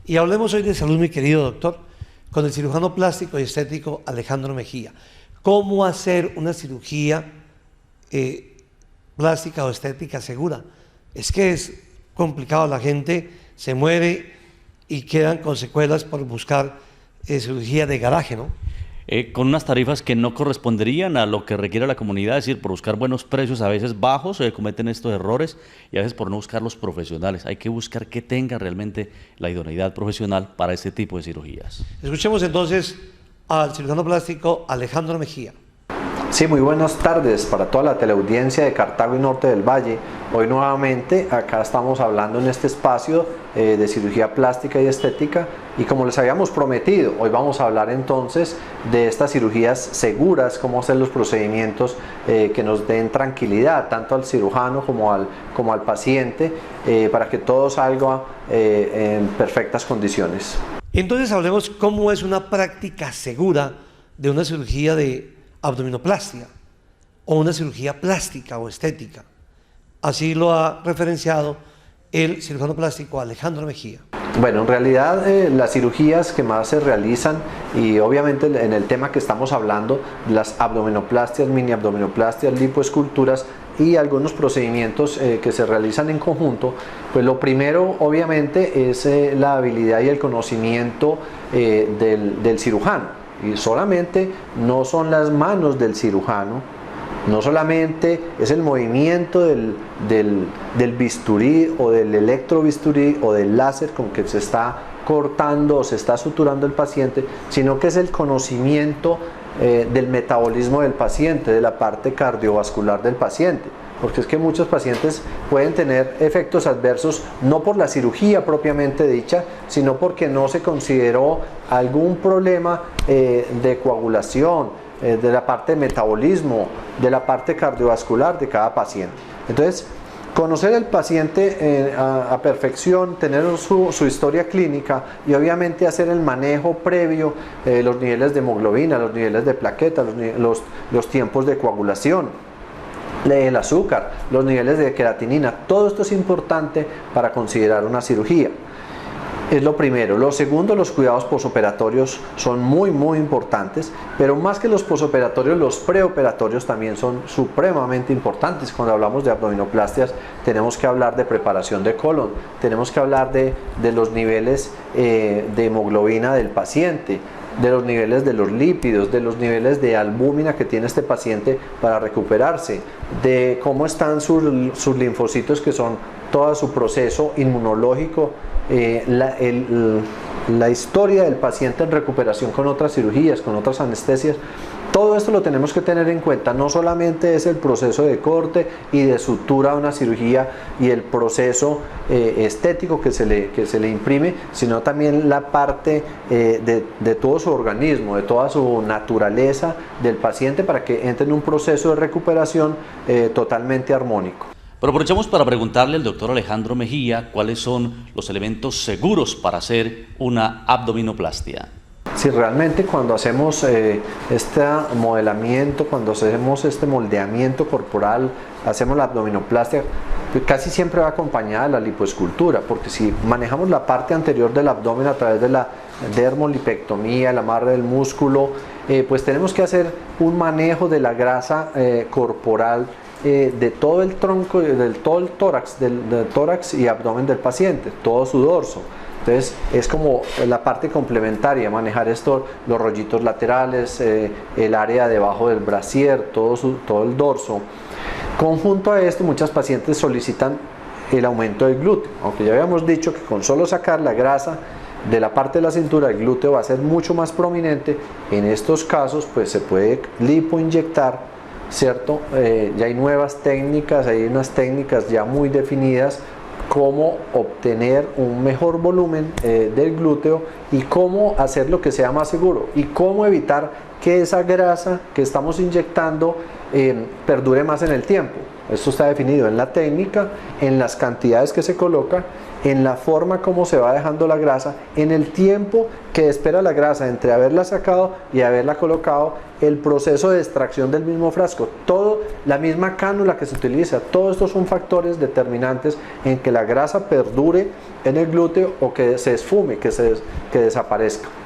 Y hablemos hoy de salud, mi querido doctor, con el cirujano plástico y estético Alejandro Mejía. ¿Cómo hacer una cirugía plástica o estética segura? Es que es complicado, la gente se muere y quedan con secuelas por buscar cirugía de garaje, ¿no? Con unas tarifas que no corresponderían a lo que requiere la comunidad, es decir, por buscar buenos precios a veces bajos se cometen estos errores y a veces por no buscar los profesionales. Hay que buscar que tenga realmente la idoneidad profesional para este tipo de cirugías. Escuchemos entonces al cirujano plástico Alejandro Mejía. Sí, muy buenas tardes para toda la teleaudiencia de Cartago y Norte del Valle. Hoy nuevamente acá estamos hablando en este espacio de cirugía plástica y estética, y como les habíamos prometido, hoy vamos a hablar entonces de estas cirugías seguras, cómo hacer los procedimientos que nos den tranquilidad tanto al cirujano como al paciente, para que todo salga en perfectas condiciones. Entonces hablemos cómo es una práctica segura de una cirugía de abdominoplastia o una cirugía plástica o estética. Así lo ha referenciado el cirujano plástico Alejandro Mejía. Bueno, en realidad las cirugías que más se realizan, y obviamente en el tema que estamos hablando, las abdominoplastias, mini abdominoplastias, lipoesculturas y algunos procedimientos que se realizan en conjunto, pues lo primero obviamente es la habilidad y el conocimiento del cirujano. Y solamente no son las manos del cirujano, no solamente es el movimiento del bisturí o del electrobisturí o del láser con que se está cortando o se está suturando el paciente, sino que es el conocimiento del metabolismo del paciente, de la parte cardiovascular del paciente. Porque es que muchos pacientes pueden tener efectos adversos no por la cirugía propiamente dicha, sino porque no se consideró algún problema de coagulación, de la parte de metabolismo, de la parte cardiovascular de cada paciente. Entonces, conocer al paciente a perfección, tener su historia clínica y obviamente hacer el manejo previo, los niveles de hemoglobina, los niveles de plaquetas, los tiempos de coagulación, el azúcar, los niveles de creatinina, todo esto es importante para considerar una cirugía. Es lo primero. Lo segundo, los cuidados posoperatorios son muy importantes, pero más que los posoperatorios, los preoperatorios también son supremamente importantes. Cuando hablamos de abdominoplastias tenemos que hablar de preparación de colon, tenemos que hablar de los niveles de hemoglobina del paciente, de los niveles de los lípidos, de los niveles de albúmina que tiene este paciente para recuperarse, de cómo están sus linfocitos, que son todo su proceso inmunológico, la historia del paciente en recuperación con otras cirugías, con otras anestesias. Todo esto lo tenemos que tener en cuenta. No solamente es el proceso de corte y de sutura de una cirugía y el proceso estético que se le imprime, sino también la parte de todo su organismo, de toda su naturaleza del paciente, para que entre en un proceso de recuperación totalmente armónico. Pero aprovechamos para preguntarle al doctor Alejandro Mejía cuáles son los elementos seguros para hacer una abdominoplastia. Si realmente cuando hacemos este modelamiento, cuando hacemos este moldeamiento corporal, hacemos la abdominoplastia, casi siempre va acompañada de la lipoescultura, porque si manejamos la parte anterior del abdomen a través de la dermolipectomía, el amarre del músculo, pues tenemos que hacer un manejo de la grasa corporal, de todo el tronco, del todo el tórax, del tórax y abdomen del paciente, todo su dorso. Entonces es como la parte complementaria, manejar esto, los rollitos laterales, el área debajo del brasier, todo el dorso. Conjunto a esto, muchas pacientes solicitan el aumento del glúteo, aunque ya habíamos dicho que con solo sacar la grasa de la parte de la cintura, el glúteo va a ser mucho más prominente. En estos casos pues se puede lipoinyectar, ¿cierto? Ya hay nuevas técnicas, hay unas técnicas ya muy definidas, cómo obtener un mejor volumen del glúteo y cómo hacer lo que sea más seguro y cómo evitar que esa grasa que estamos inyectando perdure más en el tiempo. Esto está definido en la técnica, en las cantidades que se coloca, en la forma como se va dejando la grasa, en el tiempo que espera la grasa entre haberla sacado y haberla colocado, el proceso de extracción del mismo frasco. Todo la misma cánula que se utiliza. Todos estos son factores determinantes en que la grasa perdure en el glúteo o que se esfume, que desaparezca.